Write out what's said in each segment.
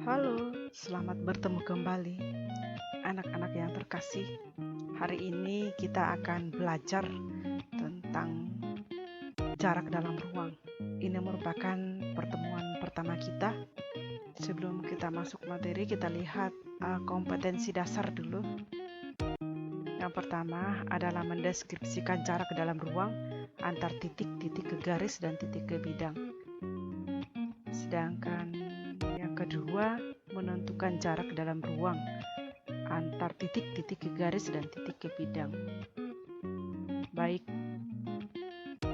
Halo, selamat bertemu kembali anak-anak yang terkasih. Hari ini kita akan belajar tentang jarak dalam ruang. Ini merupakan pertemuan pertama kita. Sebelum kita masuk materi, kita lihat kompetensi dasar dulu. Yang pertama adalah mendeskripsikan jarak dalam ruang antar titik, titik ke garis, dan titik ke bidang. Sedangkan yang kedua, menentukan jarak dalam ruang antar titik, titik ke garis, dan titik ke bidang. Baik,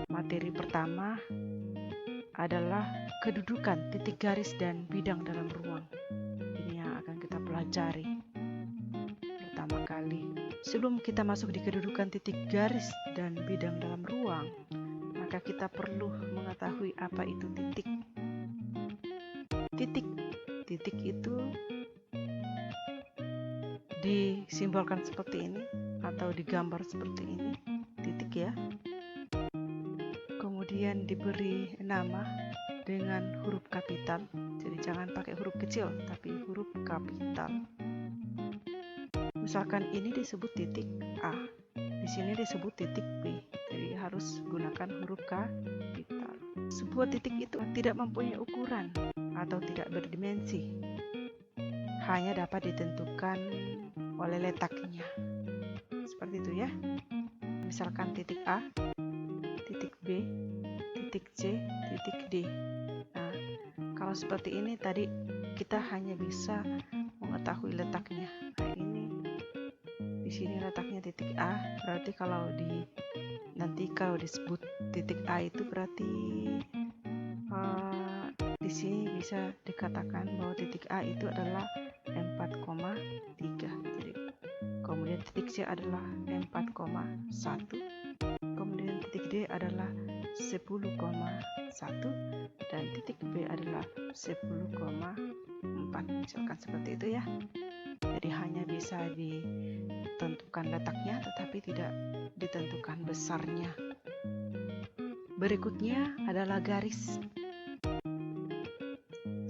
materi pertama adalah kedudukan titik garis dan bidang dalam ruang. Ini yang akan kita pelajari pertama kali. Sebelum kita masuk di kedudukan titik garis dan bidang dalam ruang, maka kita perlu mengetahui apa itu titik. Titik itu disimbolkan seperti ini atau digambar seperti ini, titik ya. Kemudian diberi nama dengan huruf kapital. Jadi jangan pakai huruf kecil, tapi huruf kapital. Misalkan ini disebut titik A, di sini disebut titik B. Jadi harus gunakan huruf kapital. Sebuah titik itu tidak mempunyai ukuran atau tidak berdimensi, hanya dapat ditentukan oleh letaknya. Seperti itu ya. Misalkan titik A, titik B, titik C, titik D. Nah, kalau seperti ini tadi kita hanya bisa mengetahui letaknya. Nah, ini di sini letaknya titik A, berarti kalau disebut titik A itu berarti di sini bisa dikatakan bahwa titik A itu adalah 4,3. Jadi kemudian titik C adalah 4,1. Kemudian titik D adalah 10,1 dan titik B adalah 10,4. Misalkan seperti itu ya. Jadi hanya bisa ditentukan letaknya tetapi tidak ditentukan besarnya. Berikutnya adalah garis.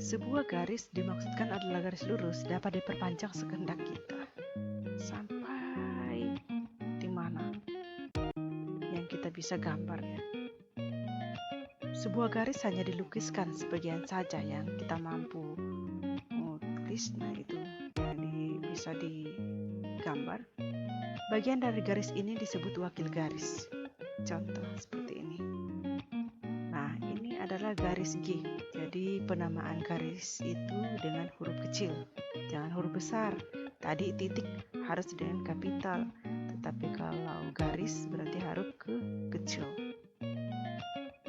Sebuah garis dimaksudkan adalah garis lurus dapat diperpanjang sekehendak kita. Sampai di mana yang kita bisa gambar ya. Sebuah garis hanya dilukiskan sebagian saja yang kita mampu melukis. Nah itu yang bisa digambar. Bagian dari garis ini disebut wakil garis. Contoh seperti ini. Nah ini adalah garis G. Jadi penamaan garis itu dengan huruf kecil, jangan huruf besar. Tadi titik harus dengan kapital, tetapi kalau garis berarti huruf kecil.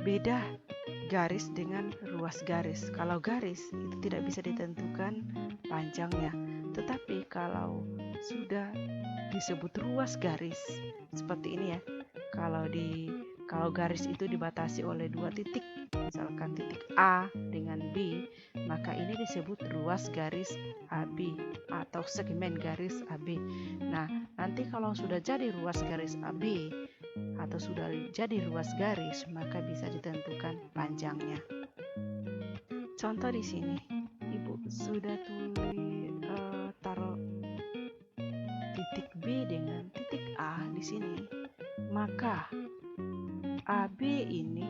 Beda garis dengan ruas garis. Kalau garis itu tidak bisa ditentukan panjangnya, tetapi kalau sudah disebut ruas garis seperti ini ya. Kalau garis itu dibatasi oleh dua titik, misalkan titik A dengan B, maka ini disebut ruas garis AB atau segmen garis AB. Nah, nanti kalau sudah jadi ruas garis AB atau sudah jadi ruas garis, maka bisa ditentukan panjangnya. Contoh di sini, Ibu sudah taruh titik B dengan titik A di sini. Maka AB ini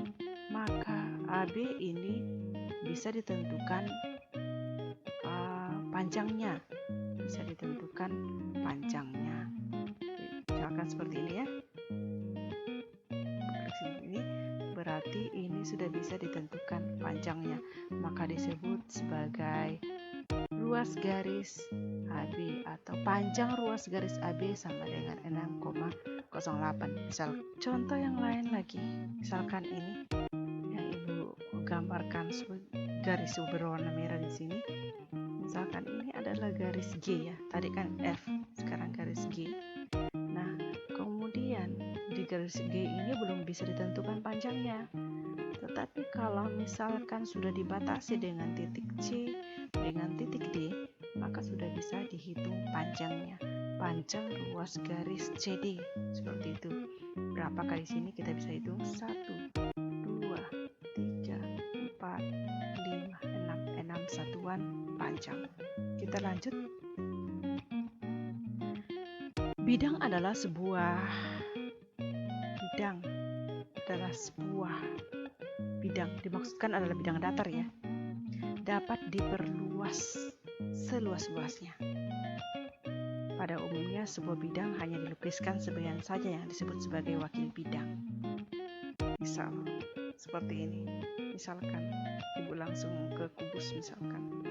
bisa ditentukan panjangnya. Misalkan seperti ini ya. Ini berarti ini sudah bisa ditentukan panjangnya. Maka disebut sebagai ruas garis AB atau panjang ruas garis AB sama dengan 6,08. Misal contoh yang lain lagi, misalkan ini yang Ibu gambarkan garis berwarna merah di sini. Misalkan ini adalah garis G ya. Tadi kan F, sekarang garis G. Nah, kemudian di garis G ini belum bisa ditentukan panjangnya. Tetapi kalau misalkan sudah dibatasi dengan titik C dengan titik D, maka sudah bisa dihitung panjangnya. Panjang ruas garis CD seperti itu. Berapakah di sini kita bisa hitung? 1, 2, 3, 4, 5, 6 satuan panjang. panjang. Kita lanjut. Bidang adalah sebuah bidang, dimaksudkan adalah bidang datar ya, dapat diperluas seluas-luasnya. Pada umumnya sebuah bidang hanya dilukiskan sebagian saja yang disebut sebagai wakil bidang. Misal seperti ini, misalkan ibu langsung ke kubus misalkan.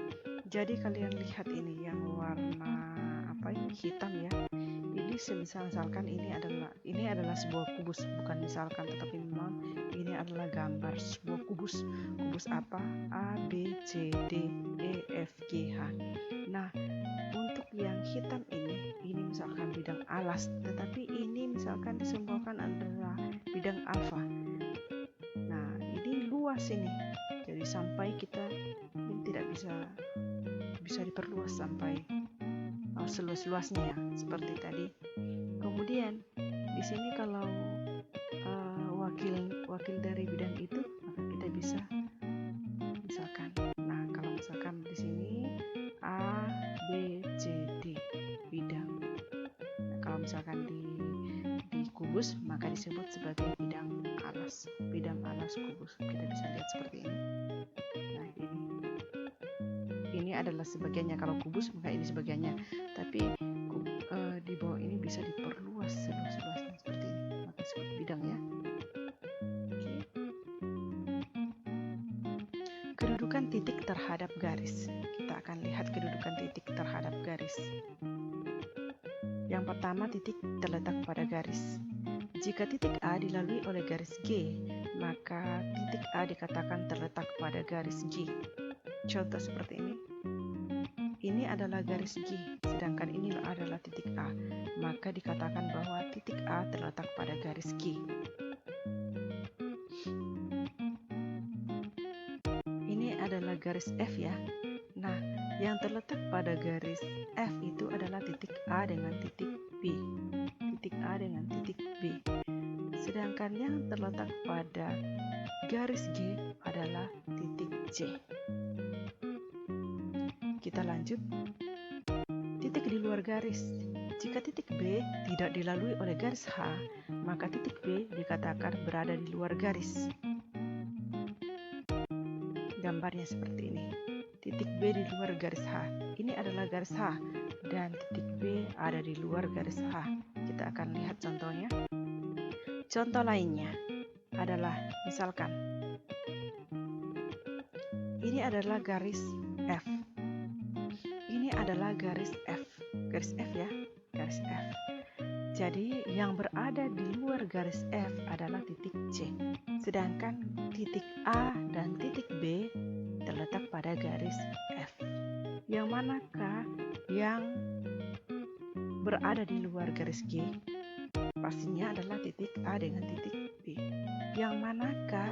Jadi kalian lihat ini yang warna hitam ya. Ini misalkan ini adalah sebuah kubus, bukan misalkan, tetapi memang ini adalah gambar sebuah kubus. Kubus apa? A, B, C, D, E, F, G, H. Nah, untuk yang hitam ini misalkan bidang alas, tetapi ini misalkan disimbolkan adalah bidang alfa. Nah, ini luas ini. Jadi sampai kita ini tidak bisa diperluas sampai seluas-luasnya ya, seperti tadi. Kemudian di sini kalau wakil dari bidang itu, maka kita bisa misalkan. Nah, kalau misalkan di sini A, B, C, D bidang. Nah, kalau misalkan di kubus maka disebut sebagai bidang alas kubus. Kita bisa lihat seperti ini. Nah, ini adalah sebagiannya. Kalau kubus maka ini sebagiannya, tapi di bawah ini bisa diperluas seluas-luasnya seperti ini, maka disebut bidang ya. Oke. Kedudukan titik terhadap garis. Kita akan lihat kedudukan titik terhadap garis. Yang pertama, titik terletak pada garis. Jika titik A dilalui oleh garis G, maka titik A dikatakan terletak pada garis G. Contoh seperti ini. Ini adalah garis G, sedangkan ini adalah titik A, maka dikatakan bahwa titik A terletak pada garis G. Ini adalah garis F ya. Nah, yang terletak pada garis F itu adalah titik A dengan titik B. Titik A dengan titik B. Sedangkan yang terletak pada garis G adalah titik C. Kita lanjut. Titik di luar garis. Jika titik B tidak dilalui oleh garis H, maka titik B dikatakan berada di luar garis. Gambarnya seperti ini. Titik B di luar garis H. Ini adalah garis H dan titik B ada di luar garis H. Kita akan lihat contohnya. Contoh lainnya adalah misalkan ini adalah garis F. Ini adalah garis F. Garis F ya, garis F. Jadi yang berada di luar garis F adalah titik C. Sedangkan titik A dan titik B terletak pada garis F. Yang manakah yang berada di luar garis G? Pastinya adalah titik A dengan titik B. Yang manakah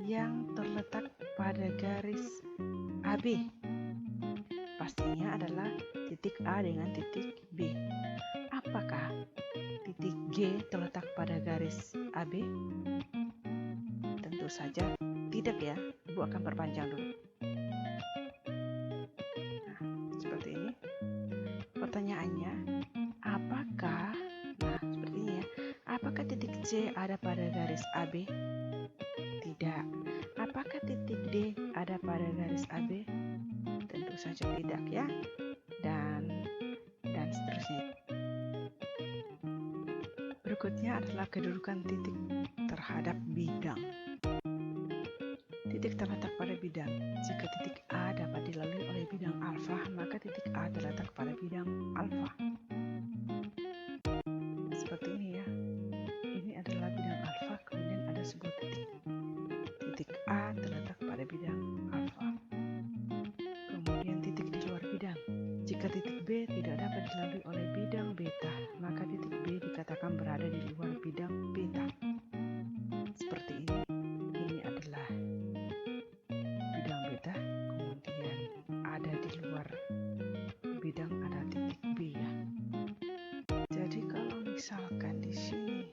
yang terletak pada garis AB? Pastinya adalah titik A dengan titik B. Apakah titik G terletak pada garis AB? Tentu saja tidak ya. Ibu akan perpanjang dulu. Nah, seperti ini. Pertanyaannya, seperti ini ya. Apakah titik C ada pada garis AB? Tidak. Apakah titik D ada pada garis AB? Tentu saja tidak ya. Dan seterusnya. Berikutnya adalah kedudukan titik terhadap bidang. Titik terletak pada bidang. Jika titik A dapat dilalui oleh bidang alfa, maka titik A terletak pada bidang alfa. Seperti ini ya. Ini adalah bidang alfa, kemudian ada sebuah titik. Titik A terletak pada bidang alfa. Kemudian titik di luar bidang. Jika titik B tidak dapat dilalui oleh bidang beta, maka titik B dikatakan berada di luar bidang beta. Seperti ini. Ini adalah bidang beta, kemudian ada di luar bidang ada titik B ya. Jadi kalau misalkan di sini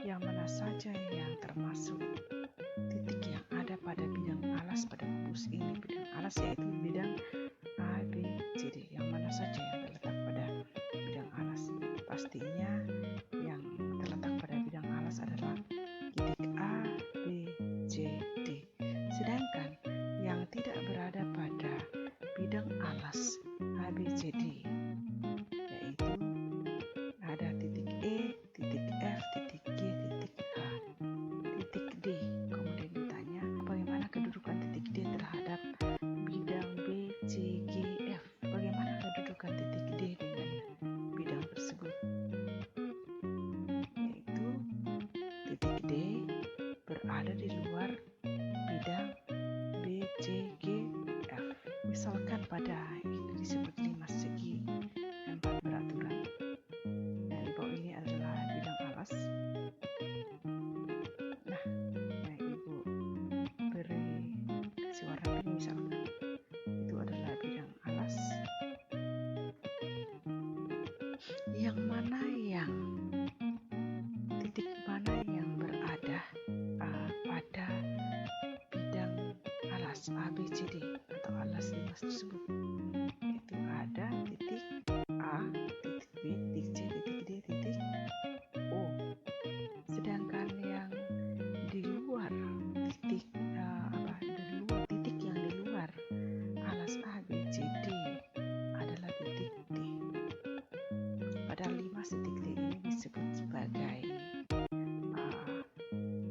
yang mana saja yang termasuk titik yang ada pada bidang alas pada kubus ini, bidang alas yaitu bidang A, pastinya yang terletak pada bidang alas adalah titik A, B, C, D. Sedangkan yang tidak berada pada bidang alas A, B, C, D yaitu ada titik E, titik F, titik G, titik H, titik D. Kemudian ditanya bagaimana kedudukan titik D terhadap bidang B, C, G, F. Bagaimana kedudukan titik D dengan bidang tersebut? Yaitu titik D berada di luar bidang B, C, G, F. Misalkan pada ini disebut 5 segi 4 beraturan. Dan di bawah ini adalah bidang alas. Nah, yang Ibu beri kasih warna pink misalkan. Itu adalah bidang alas. Yang mana yang titik mana yang berada pada bidang alas A, B, C, D atau alas 5 tersebut? Itu ada titik A, titik B, titik C, titik D, titik O. Sedangkan yang di luar titik titik yang di luar alas A, B, C, D adalah titik D. Pada 5 titik D ini disebut sebagai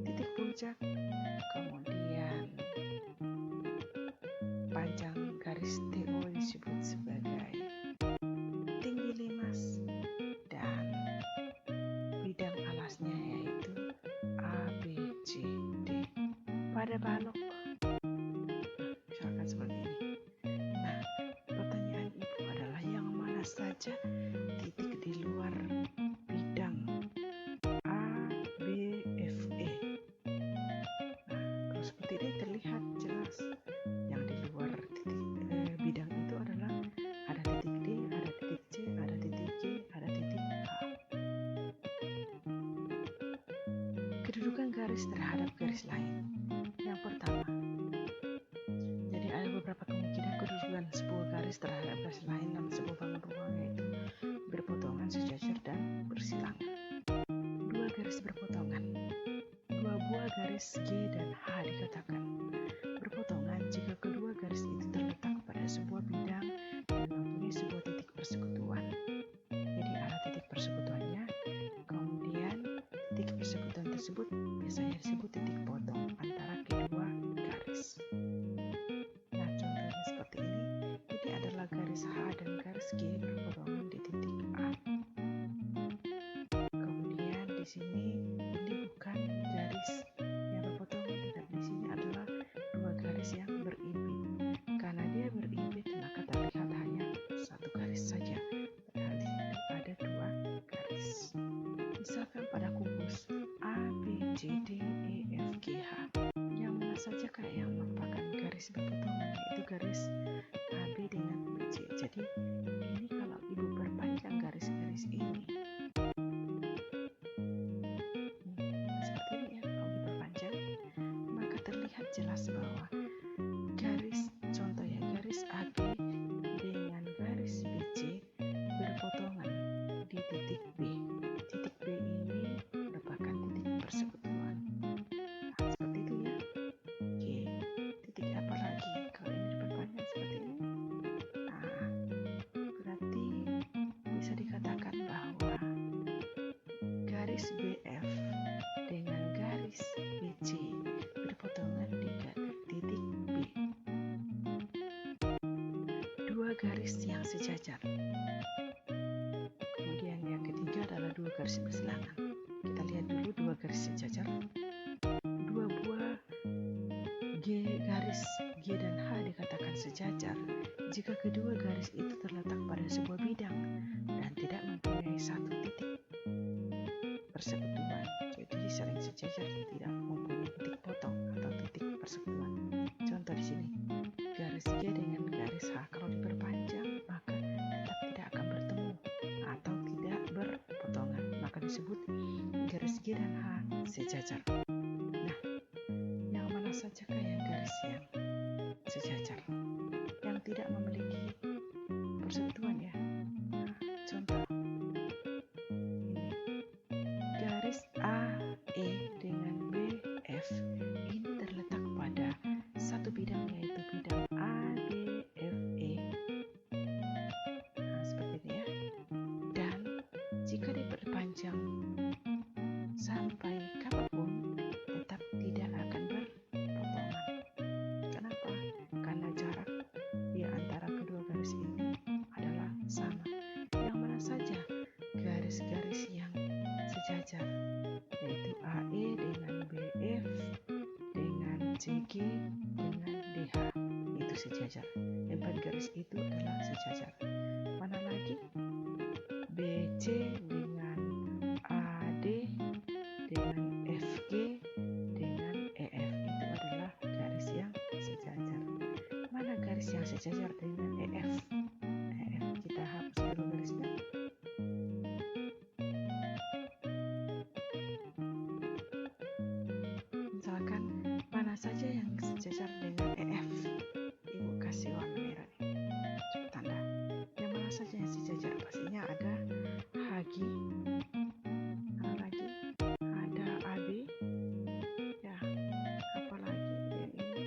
titik puncak, kemudian panjang garis TO disebut sebagai tinggi limas, dan bidang alasnya yaitu A, B, C, D. Pada balok misalkan seperti ini. Nah, pertanyaan Ibu adalah yang mana saja titik di luar bidang A, B, F, E. Nah, kalau seperti ini terlihat jelas yang di luar bidang itu adalah ada titik D, ada titik C, ada titik G, ada titik H. Kedudukan garis terhadap garis lain. Yang pertama, jadi ada beberapa kemungkinan kedudukan sebuah garis terhadap garis lain dalam sebuah bangun ruang, yaitu berpotongan, sejajar, dan bersilangan. Dua garis berpotongan. Dua buah garis G dan H dikatakan berpotongan jika kedua garis itu terletak pada sebuah bidang dan mempunyai sebuah titik persekutuan. Jadi ada titik persekutuannya, kemudian titik persekutuan tersebut biasanya disebut titik potong antara kedua garis. Nah, contohnya seperti ini. Ini adalah garis H dan garis G berpotongan di titik A. Kemudian di sini ini bukan garis yang berpotongan, tetapi di sini adalah dua garis yang berimbit. Karena dia berimbit, maka terlihat hanya satu garis saja. Padahal di sini ada dua garis. Misalkan pada kubus A, B, C, D, E, F, G, H, yang mana sajakah yang merupakan garis berpotongan, yaitu garis AB dengan BC. Jadi ini kalau Ibu perpanjang garis-garis ini seperti ini ya, kalau diperpanjang maka terlihat jelas bahwa garis, contoh ya, garis AB dengan garis BC berpotongan di titik B. Titik B ini merupakan titik persekutuan. Nah, seperti itu ya. Oke, titik apa lagi kalau ini diperpanjang seperti ini? Nah, berarti bisa dikatakan bahwa garis BF dengan garis BC berpotongan di titik B. Dua garis yang sejajar. Kemudian yang ketiga adalah dua garis bersilangan. Kita lihat dulu dua garis sejajar. Dua buah garis G dan H dikatakan sejajar jika kedua garis itu terletak pada sebuah bidang dan tidak mempunyai satu titik persekutuan. Jadi saling sejajar, tidak mempunyai titik potong atau titik persekutuan. Contoh di sini, garis G dengan garis H kalau diperpanjang maka tetap tidak akan bertemu atau tidak berpotongan, maka disebut garis G dan H sejajar. Nah, yang mana sajakah yang garis yang sejajar, yang tidak memiliki persekutuan ya? Nah, contoh panjang sampai kapanpun tetap tidak akan berpotongan. Kenapa? Karena jarak di antara kedua garis ini adalah sama. Yang mana saja garis-garis yang sejajar, yaitu AE dengan BF dengan CG dengan DH, itu sejajar. 4 garis itu adalah sejajar. Mana lagi? BC dengan AD dengan FG dengan EF, itu adalah garis yang sejajar. Mana garis yang sejajar dengan EF? Kita hapus dulu garisnya. Misalkan mana saja yang sejajar dengan EF, Ibu kasih warna merah nih, coba tanda. Yang mana saja yang sejajar? Pastinya ada HG, mana lagi? Ada AB, ya, apalagi yang ini,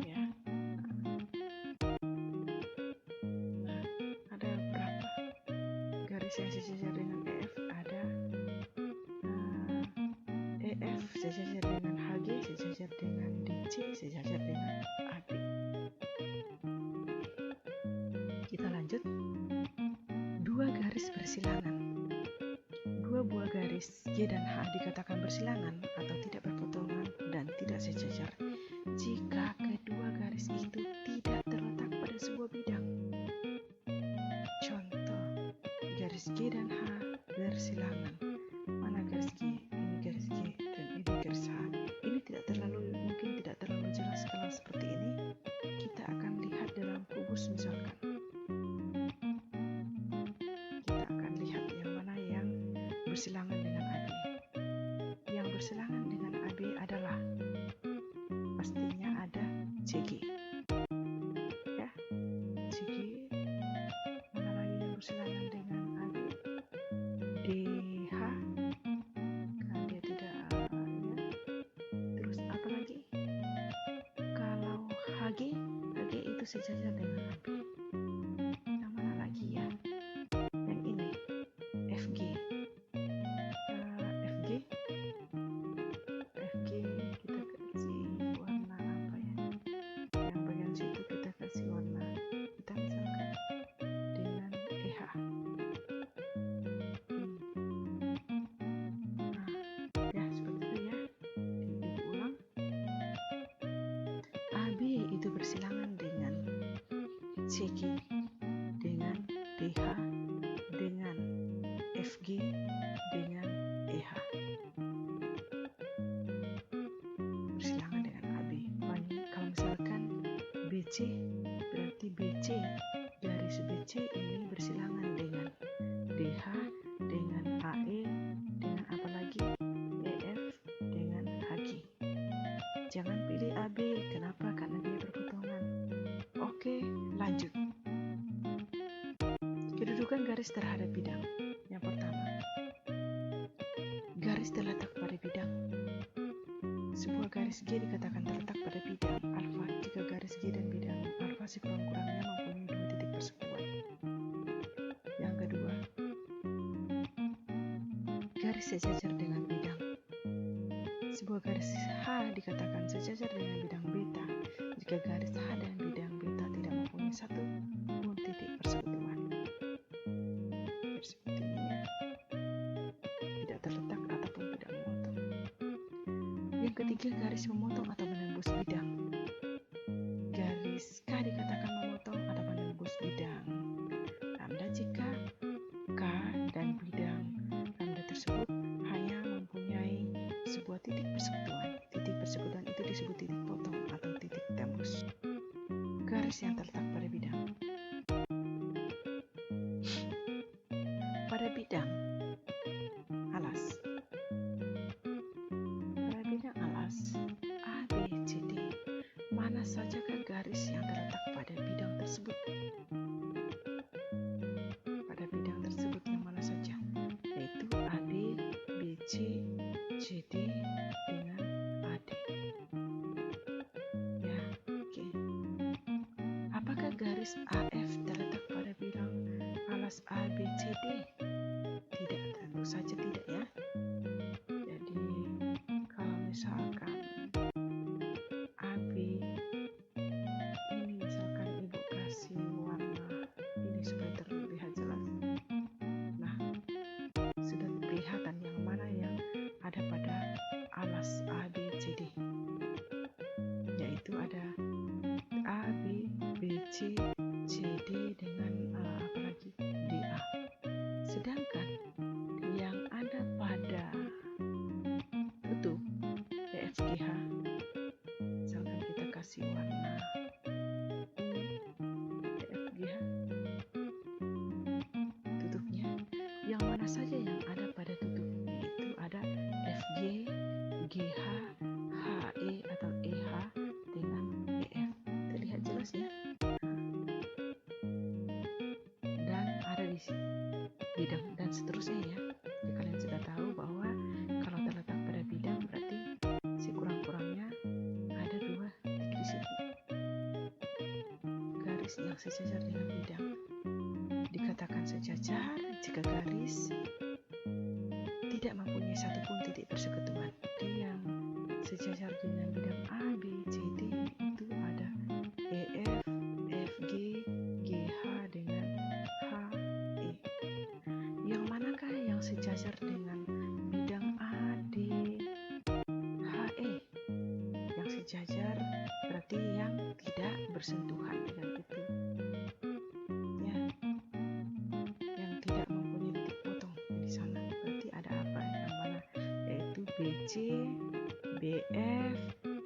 ya. Nah, ada berapa garis yang sejajar dengan EF? Ada EF sejajar dengan HG, sejajar dengan DC, sejajar dengan AB. Kita lanjut. 2 garis bersilangan. 2 buah garis G dan H dikatakan bersilangan atau tidak berpotongan dan tidak sejajar jika kedua garis itu tidak terletak pada sebuah bidang. Contoh, garis G dan H bersilangan. Mana garis G? Ini garis G dan ini garis H. Ini mungkin tidak terlalu jelas kalau seperti ini. Kita akan lihat dalam kubus misalkan. Kita akan lihat yang mana yang bersilangan dengan AB. Yang bersilangan dengan AB adalah pastinya ada CG. Ya, CG. Mana lagi yang bersilangan dengan AB? DH. Kan dia tidak ya. Terus apa lagi? Kalau HG itu sejajar dengan AB. Yang mana lagi ya? Yang ini FG. FG kita kasih warna apa ya? Yang bagian situ kita kasih warna hitam misalkan dengan EH. Nah, ya seperti itu ya. Ibu ulang. AB itu bersilangan dengan CG, dengan DH, dengan FG, dengan EH. Bersilangan dengan AB. Kalau misalkan BC, berarti BC, garis BC ini bersilangan dengan DH, dengan AE, dengan apa lagi? EF, dengan HG. Jangan pilih AB, kenapa? Karena dia berpotongan. Oke, lanjut. Kedudukan garis terhadap bidang. Yang pertama, garis terletak pada bidang. Sebuah garis G dikatakan terletak pada bidang alfa jika garis G dan bidang alfa sekurang-kurangnya mempunyai 2 titik persekutuan. Yang kedua, garis sejajar dengan bidang. Sebuah garis H dikatakan sejajar dengan bidang beta jika garis H dan bidang beta tidak mempunyai 1 pun titik persekutuan. Seperti ini ya. Tidak terletak ataupun tidak memotong. Yang ketiga, garis memotong atau menembus bidang. Garis K dikatakan memotong atau menembus bidang lambda jika K dan bidang lambda tersebut hanya mempunyai sebuah titik persekutuan. Titik persekutuan itu disebut titik potong atau titik tembus. Garis yang terletak pada bidang. Pada bidang alas. Pada bidang alas A, B, C, D. Mana sajakah garis yang terletak pada bidang tersebut? Pada bidang tersebut yang mana saja? Yaitu AB, BC, CD dengan AD. Ya, oke. Apakah garis AF terletak pada bidang alas A, B, BC, CD dengan apa lagi? DA. Sedangkan yang ada pada tutup EFGH, misalkan kita kasih warna EFGH tutupnya, yang mana saja yang ada pada tutup, yaitu ada FG, GH, HE atau EH dengan EF. Terlihat jelas ya. Dan ada di bidang dan seterusnya ya. Jadi kalian sudah tahu bahwa kalau terletak pada bidang berarti sekurang-kurangnya ada 2 titik di situ. Garis yang sejajar dengan bidang dikatakan sejajar jika garis tidak mempunyai satupun titik persekutuan. Jadi yang sejajar dengan bidang A, B, C, D itu ada EF, FG, GH dengan HE. Yang manakah yang sejajar dengan bidang AD, HE? Yang sejajar berarti yang tidak bersentuhan dengan itu. Ya. Yang tidak mempunyai titik potong di sana. Berarti ada apa yang mana? Yaitu BC, BF,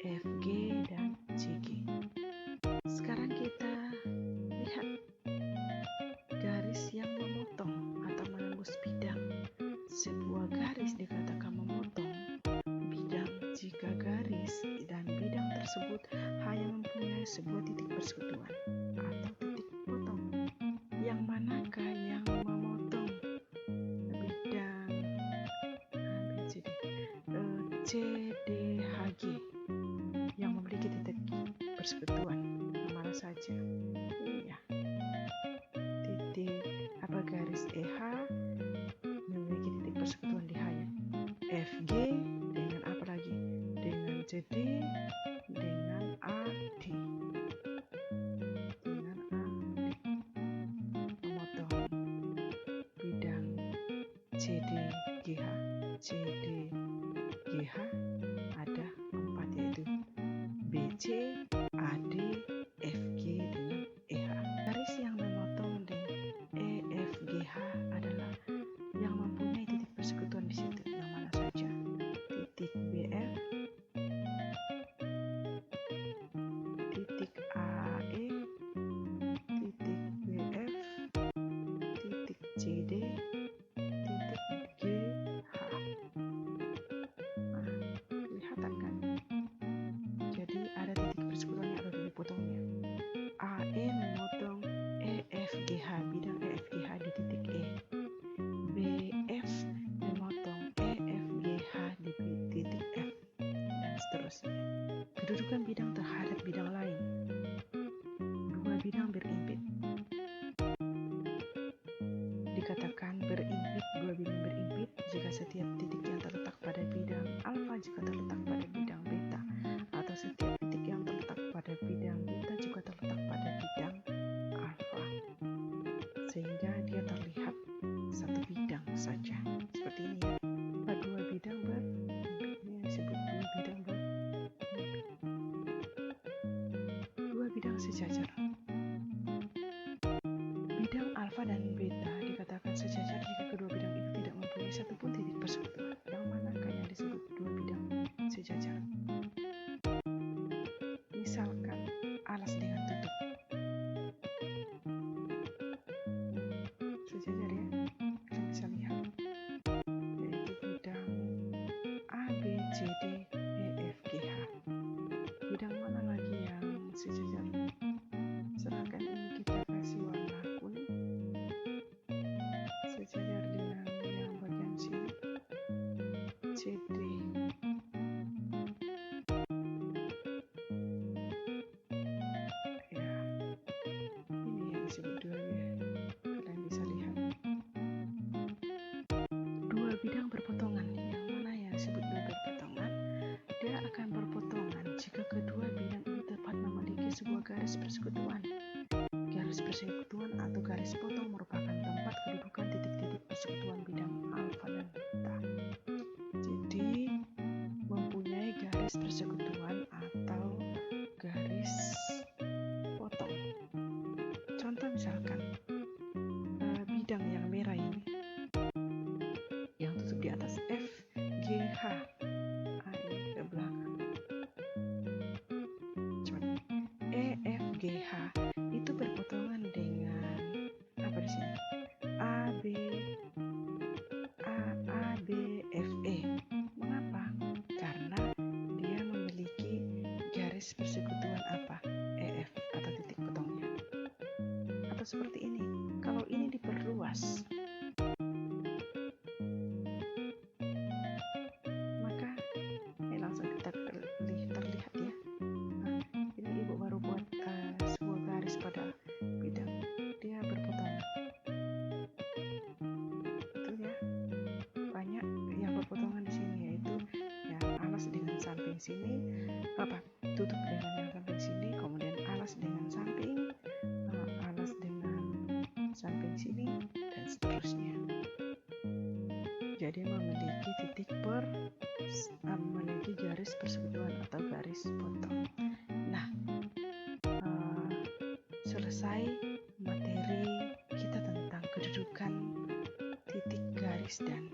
FG dan CG. Sekarang kita lihat garis yang memotong atau menembus bidang. Sebuah garis dikatakan memotong bidang jika garis dan bidang tersebut hanya mempunyai sebuah titik persekutuan atau titik potong. Yang manakah yang memotong bidang CDHG yang memiliki titik persekutuan? Yang mana saja? Iya. Titik garis EH memiliki titik persekutuan di H ya. FG dengan apa lagi? Dengan CD dengan AD. Dengan AD. Memotong bidang CDGH. CDGH ada 4 yaitu BC, AD, FG dengan EH. Garis yang memotong di EFGH adalah yang mempunyai titik persekutuan di situ. Yang mana saja? Titik BF, titik AE, titik BF, titik CD, titik GH. Nah, kelihatan kan? Jadi ada titik persekutuan yang ada di potongnya. AE memotong EFGH, bidang EFGH di titik E. BF memotong EFGH di titik F, dan seterusnya. Kedudukan bidang terhadap bidang lain. 2 bidang berimpit. Dikatakan berimpit, 2 bidang berimpit jika setiap titik yang terletak pada bidang alfa juga terletak pada bidang beta, atau setiap titik yang terletak pada bidang beta juga terletak pada bidang alfa, sehingga dia terlihat satu bidang saja seperti ini ya. 2 bidang berimpit, ini yang disebut 2 bidang berimpit. 2 bidang sejajar. Bidang alfa dan beta dikatakan sejajar jika kedua bidang itu tidak mempunyai satupun titik persekutuan. Yang manakah yang disebut 2 bidang sejajar? Misalkan alas dengan tutup sejajar ya. Kalian bisa lihat yaitu bidang A, B, C, D, E, F, G, H. Bidang mana lagi yang sejajar? Serahkan ini kita kasih warna kuning sejajar dengan yang bagian sini. CD ya, ini yang disebut 2 ya. Kalian bisa lihat 2 bidang berpotongan. Yang mana yang disebut 2 berpotongan? Dia akan berpotongan jika kedua bidang ini tepat memiliki sebuah garis persekutuan. Garis persekutuan atau garis potong merupakan tempat kedudukan titik-titik persekutuan bidang alfa dan beta. Jadi mempunyai garis persekutuan atau garis potong. garis persekutuan apa? EF atau titik potongnya. Atau seperti ini, kalau ini diperluas, maka ini langsung terlihat ya. Nah, ini ibu baru buat sebuah garis pada bidang, dia berpotongan. Itu ya, banyak yang berpotongan di sini, yaitu yang alas dengan samping sini, tutup dengan yang samping sini, kemudian alas dengan samping, alas dengan samping sini, dan seterusnya. Jadi memiliki garis persekutuan atau garis potong. Nah, selesai materi kita tentang kedudukan titik, garis, dan